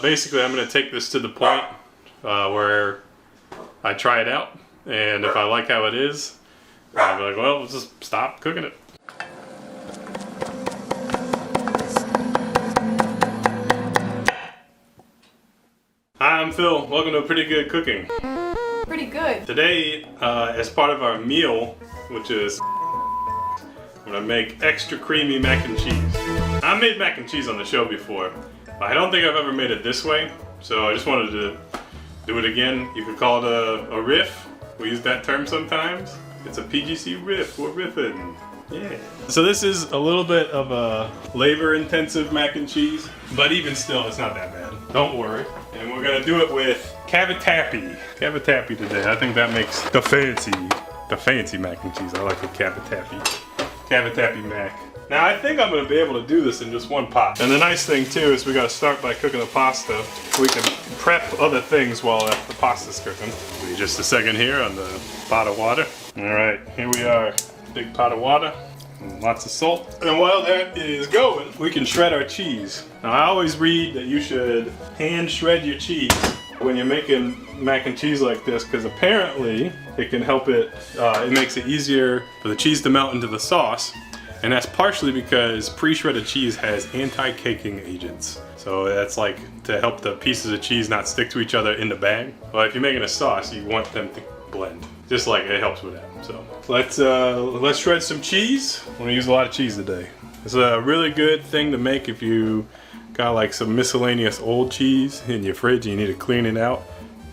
basically I'm going to take this to the point where I try it out, and if I like how it is, I'll be like, well, let's just stop cooking it. Hi, I'm Phil. Welcome to Pretty Good Cooking. Pretty good. Today, as part of our meal, which is I'm gonna make extra creamy mac and cheese. I've made mac and cheese on the show before, but I don't think I've ever made it this way, so I just wanted to do it again. You could call it a riff. We use that term sometimes. It's a PGC riff. We're riffing. Yeah. So this is a little bit of a labor-intensive mac and cheese, but even still, it's not that bad. Don't worry. And we're gonna do it with Cavatappi. Cavatappi today. I think that makes the fancy mac and cheese. I like the Cavatappi mac. Now I think I'm gonna be able to do this in just one pot. And the nice thing too is we gotta start by cooking the pasta. We can prep other things while the pasta's cooking. Wait just a second here on the pot of water. All right, here we are. Big pot of water, and lots of salt. And while that is going, we can shred our cheese. Now I always read that you should hand shred your cheese when you're making mac and cheese like this, because apparently it can help it, it makes it easier for the cheese to melt into the sauce. And that's partially because pre-shredded cheese has anti-caking agents. So that's like to help the pieces of cheese not stick to each other in the bag. Well, if you're making a sauce, you want them to blend. Just like it helps with that. So let's shred some cheese. I'm gonna use a lot of cheese today. It's a really good thing to make if you got like some miscellaneous old cheese in your fridge and you need to clean it out.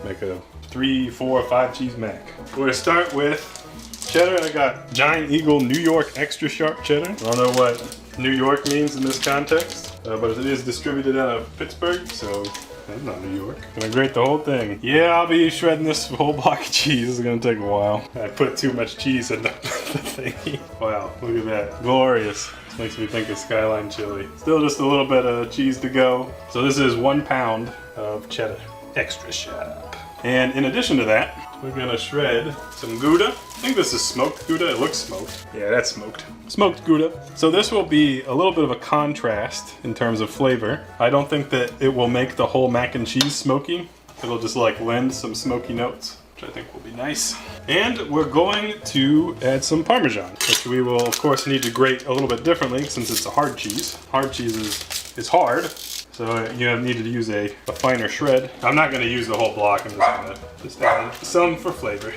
Make a 3, 4, 5 cheese mac. We're gonna start with cheddar. I got Giant Eagle New York extra sharp cheddar. I don't know what New York means in this context, but it is distributed out of Pittsburgh, so that's not New York. Gonna grate the whole thing. Yeah, I'll be shredding this whole block of cheese. It's gonna take a while. I put too much cheese in the thingy. Wow, look at that. Glorious. This makes me think of Skyline chili. Still just a little bit of cheese to go. So this is 1 pound of cheddar. Extra sharp. And in addition to that, we're gonna shred some Gouda. I think this is smoked Gouda. It looks smoked. Yeah, that's smoked. Smoked Gouda. So this will be a little bit of a contrast in terms of flavor. I don't think that it will make the whole mac and cheese smoky. It'll just like lend some smoky notes, which I think will be nice. And we're going to add some Parmesan, which we will of course need to grate a little bit differently since it's a hard cheese. Hard cheese is hard. So you need to use a finer shred. I'm not gonna use the whole block, I'm just gonna add some for flavor.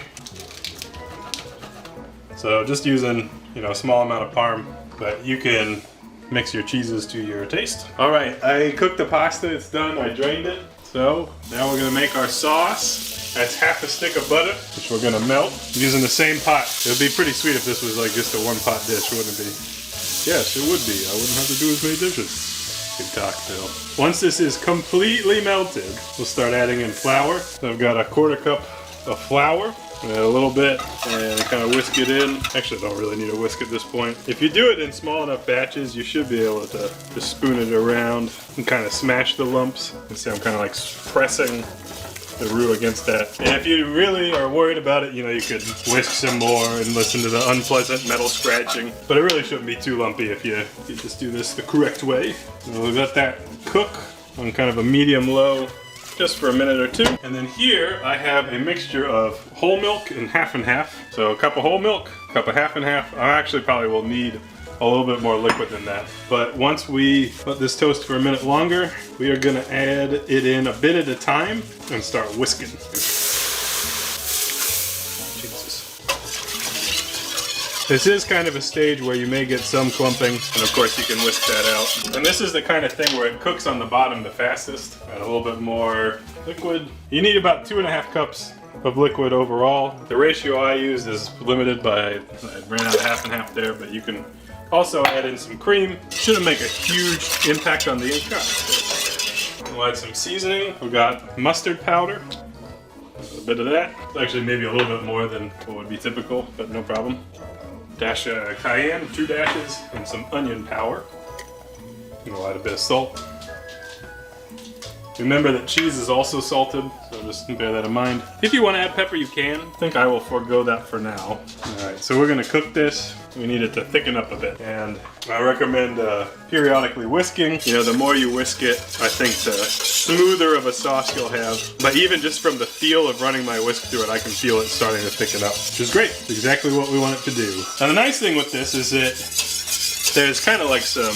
So just using, a small amount of parm, but you can mix your cheeses to your taste. All right, I cooked the pasta, it's done, I drained it. So now we're gonna make our sauce. That's half a stick of butter, which we're gonna melt using the same pot. It would be pretty sweet if this was like just a 1-pot dish, wouldn't it be? Yes, it would be. I wouldn't have to do as many dishes. Good talk, Phil. Once this is completely melted, we'll start adding in flour. So I've got a 1/4 cup of flour. Add a little bit and kind of whisk it in. Actually, I don't really need a whisk at this point. If you do it in small enough batches, you should be able to just spoon it around and kind of smash the lumps. You see I'm kind of like pressing the roux against that. And if you really are worried about it, you could whisk some more and listen to the unpleasant metal scratching. But it really shouldn't be too lumpy if you just do this the correct way. So we'll let that cook on kind of a medium-low just for a minute or 2. And then here I have a mixture of whole milk and half and half. So a cup of whole milk, a cup of half and half. I actually probably will need a little bit more liquid than that. But once we let this toast for a minute longer, we are gonna add it in a bit at a time and start whisking. Jesus. This is kind of a stage where you may get some clumping, and of course you can whisk that out. And this is the kind of thing where it cooks on the bottom the fastest. Add a little bit more liquid. You need about 2.5 cups of liquid overall. The ratio I used is limited by, I ran out of half and half there, but you can also add in some cream. Shouldn't make a huge impact on the ink cut. We'll add some seasoning. We've got mustard powder. A bit of that. It's actually maybe a little bit more than what would be typical, but no problem. Dash of cayenne, 2 dashes, and some onion powder. And we'll add a bit of salt. Remember that cheese is also salted, so just bear that in mind. If you want to add pepper, you can. I think I will forego that for now. Alright, right, so we're gonna cook this. We need it to thicken up a bit. And I recommend periodically whisking. You know, the more you whisk it, I think the smoother of a sauce you'll have. But even just from the feel of running my whisk through it, I can feel it starting to thicken up, which is great. It's exactly what we want it to do. Now the nice thing with this is that there's kind of like some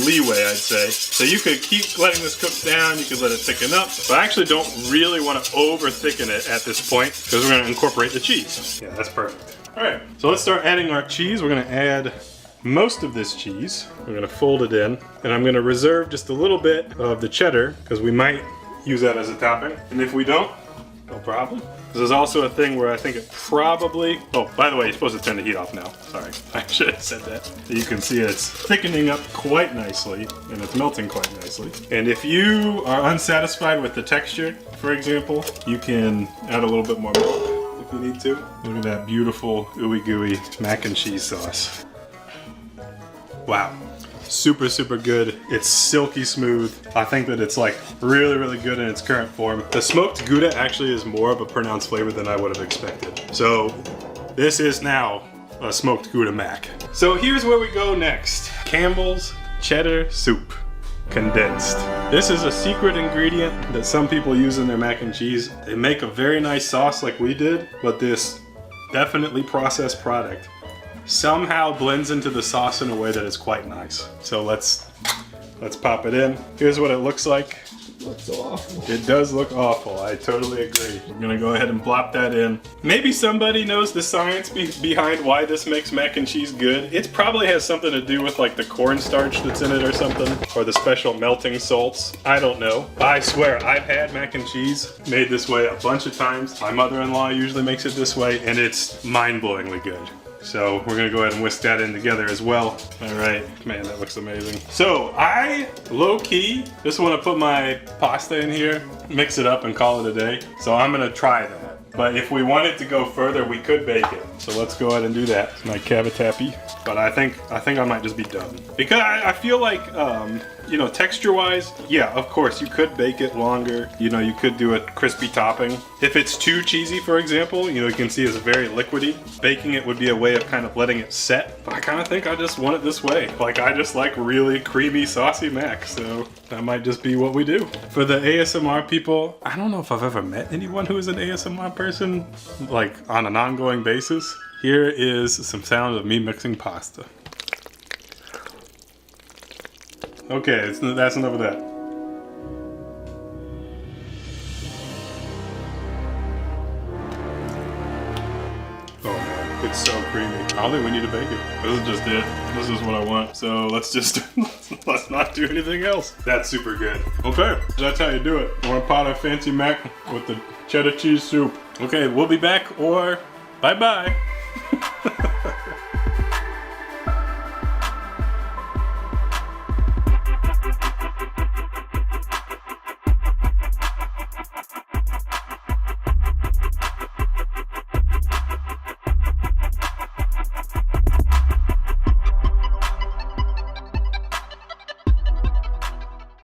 leeway, I'd say. So you could keep letting this cook down, you could let it thicken up, but I actually don't really want to over thicken it at this point because we're going to incorporate the cheese. Yeah, that's perfect. All right, so let's start adding our cheese. We're going to add most of this cheese. We're going to fold it in, and I'm going to reserve just a little bit of the cheddar because we might use that as a topping. And if we don't, no problem. This is also a thing where I think it probably... Oh, by the way, you're supposed to turn the heat off now. Sorry, I should have said that. You can see it's thickening up quite nicely, and it's melting quite nicely. And if you are unsatisfied with the texture, for example, you can add a little bit more milk if you need to. Look at that beautiful ooey gooey mac and cheese sauce. Wow. Super, super good. It's silky smooth. I think that it's like really, really good in its current form. The smoked Gouda actually is more of a pronounced flavor than I would have expected. So this is now a smoked Gouda mac. So here's where we go next. Campbell's cheddar soup. Condensed. This is a secret ingredient that some people use in their mac and cheese. They make a very nice sauce like we did, but this definitely processed product somehow blends into the sauce in a way that is quite nice. So let's pop it in. Here's what it looks like. It looks awful. It does look awful. I totally agree. We're gonna go ahead and plop that in. Maybe somebody knows the science behind why this makes mac and cheese good. It probably has something to do with like the cornstarch that's in it or something, or the special melting salts. I don't know. I swear, I've had mac and cheese made this way a bunch of times. My mother-in-law usually makes it this way, and it's mind-blowingly good. So we're gonna go ahead and whisk that in together as well. All right, man, that looks amazing. So I, low-key, just wanna put my pasta in here, mix it up and call it a day. So I'm gonna try that. But if we wanted to go further, we could bake it. So let's go ahead and do that. It's my cavatappi. But I think I might just be done. Because I feel like, you know, texture-wise, yeah, of course, you could bake it longer. You know, you could do a crispy topping. If it's too cheesy, for example, you know, you can see it's very liquidy. Baking it would be a way of kind of letting it set. But I kind of think I just want it this way. Like, I just like really creamy, saucy mac. So that might just be what we do. For the ASMR people, I don't know if I've ever met anyone who is an ASMR person, like, on an ongoing basis. Here is some sound of me mixing pasta. Okay, that's enough of that. Oh man, it's so creamy. I don't think we need to bake it. This is just it. This is what I want. So let's not do anything else. That's super good. Okay, that's how you do it. I want a pot of fancy mac with the cheddar cheese soup. Okay, we'll be back, or bye-bye.